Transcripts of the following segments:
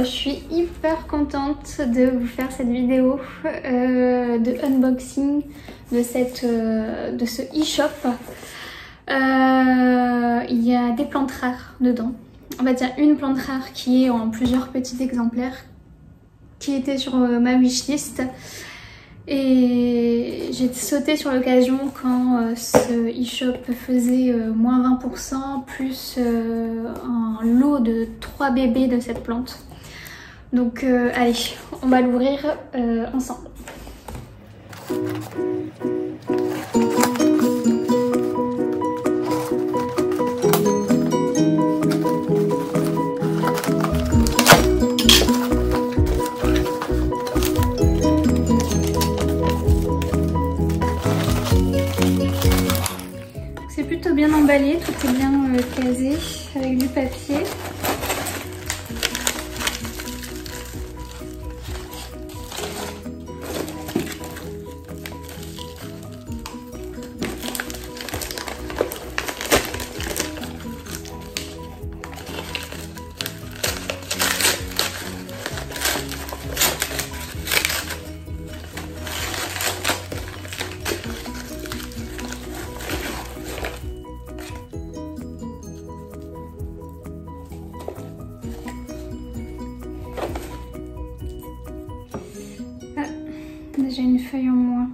je suis hyper contente de vous faire cette vidéo de unboxing de ce e-shop. Il y a des plantes rares dedans. En fait, il y a une plante rare qui est en plusieurs petits exemplaires qui était sur ma wishlist. Et j'ai sauté sur l'occasion quand ce e-shop faisait moins 20% plus un lot de 3 bébés de cette plante. Donc allez, on va l'ouvrir ensemble. Bien emballé, tout est bien casé avec du papier. Déjà une feuille en moins.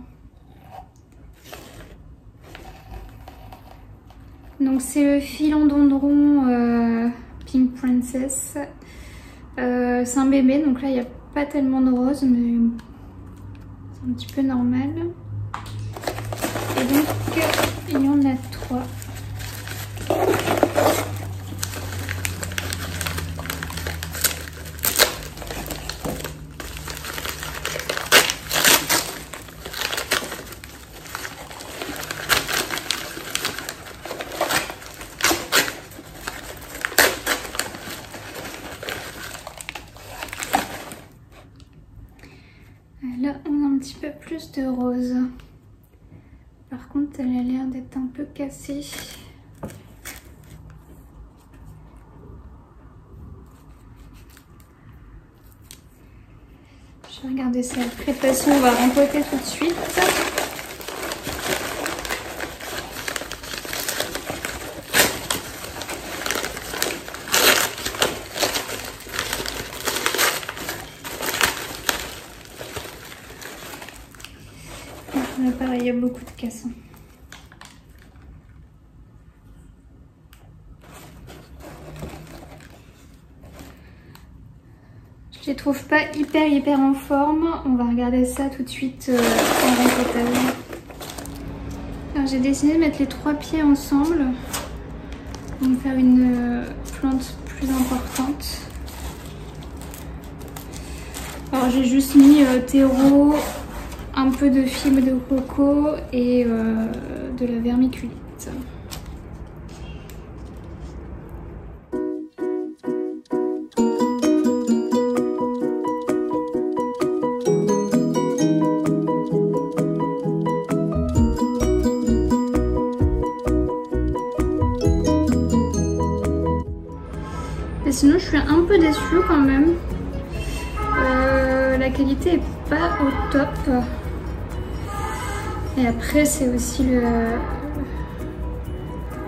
Donc c'est le Philodendron Pink Princess. C'est un bébé, donc là il n'y a pas tellement de rose, mais c'est un petit peu normal. Et donc il y en a 3. Là, on a un petit peu plus de rose. Par contre, elle a l'air d'être un peu cassée. Je vais regarder ça. Après, de toute façon, on va rempoter tout de suite. Là, pareil, il y a beaucoup de cassons. Je les trouve pas hyper en forme. On va regarder ça tout de suite en rempotage. Alors j'ai décidé de mettre les 3 pieds ensemble pour me faire une plante plus importante. Alors j'ai juste mis terreau, un peu de fibre de coco et de la vermiculite. Et sinon je suis un peu déçue quand même. La qualité est pas au top. Et après c'est aussi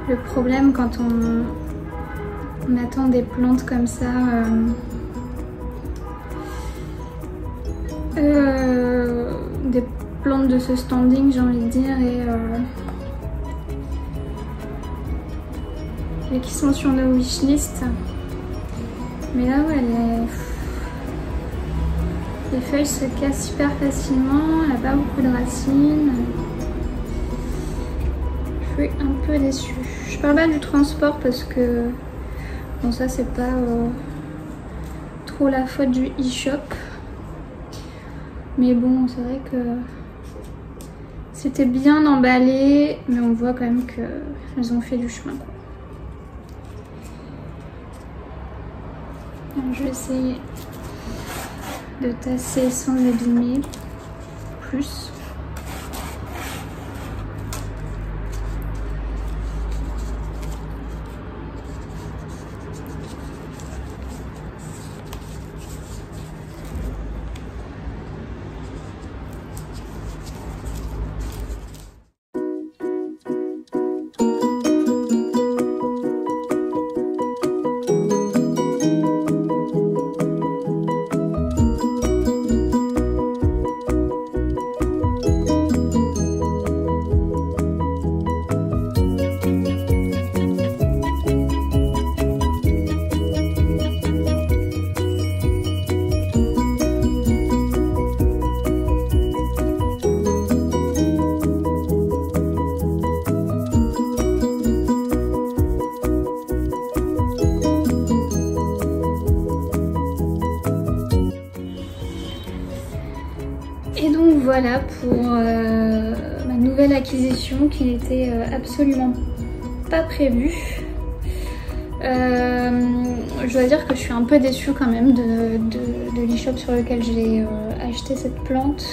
le problème quand on attend des plantes comme ça. Des plantes de ce standing, j'ai envie de dire, et qui sont sur nos wishlist. Mais là, ouais, les feuilles se cassent super facilement, elle n'a pas beaucoup de racines. Je suis un peu déçue. Je parle pas du transport parce que bon, ça c'est pas trop la faute du e-shop. Mais bon, c'est vrai que c'était bien emballé, mais on voit quand même qu'elles ont fait du chemin, quoi. Alors, je vais essayer de tasser sans abîmer plus. voilà pour ma nouvelle acquisition qui n'était absolument pas prévue. Je dois dire que je suis un peu déçue quand même de l'e-shop sur lequel j'ai acheté cette plante.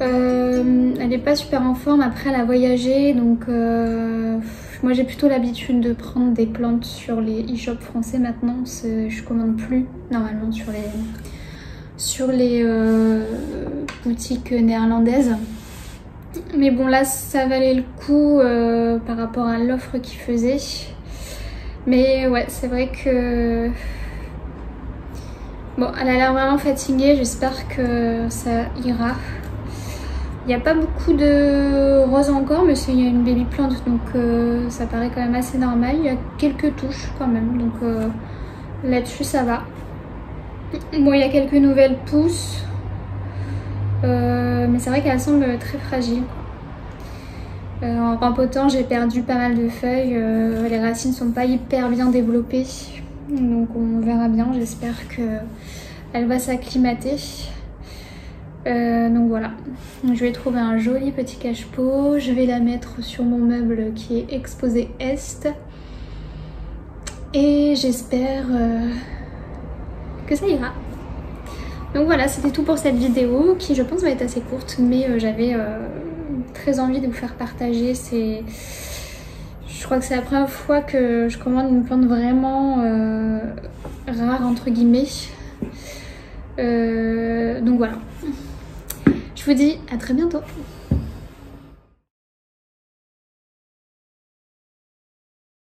Elle n'est pas super en forme, après elle a voyagé, donc moi j'ai plutôt l'habitude de prendre des plantes sur les e-shops français maintenant. Je commande plus normalement sur les boutiques néerlandaises. Mais bon là ça valait le coup par rapport à l'offre qu'ils faisaient. Mais ouais, c'est vrai que... Bon, elle a l'air vraiment fatiguée, j'espère que ça ira. Il n'y a pas beaucoup de roses encore, mais il y a une baby plante, donc ça paraît quand même assez normal. Il y a quelques touches quand même, donc là-dessus ça va. Bon, il y a quelques nouvelles pousses, mais c'est vrai qu'elles semblent très fragiles. En rempotant, j'ai perdu pas mal de feuilles, les racines sont pas hyper bien développées, donc on verra bien, j'espère qu'elle va s'acclimater. Donc voilà, je vais trouver un joli petit cache-pot, je vais la mettre sur mon meuble qui est exposé est, et j'espère que ça ira. Donc voilà, c'était tout pour cette vidéo qui je pense va être assez courte, mais j'avais très envie de vous faire partager. Je crois que c'est la première fois que je commande une plante vraiment rare entre guillemets. Donc voilà. Je vous dis à très bientôt.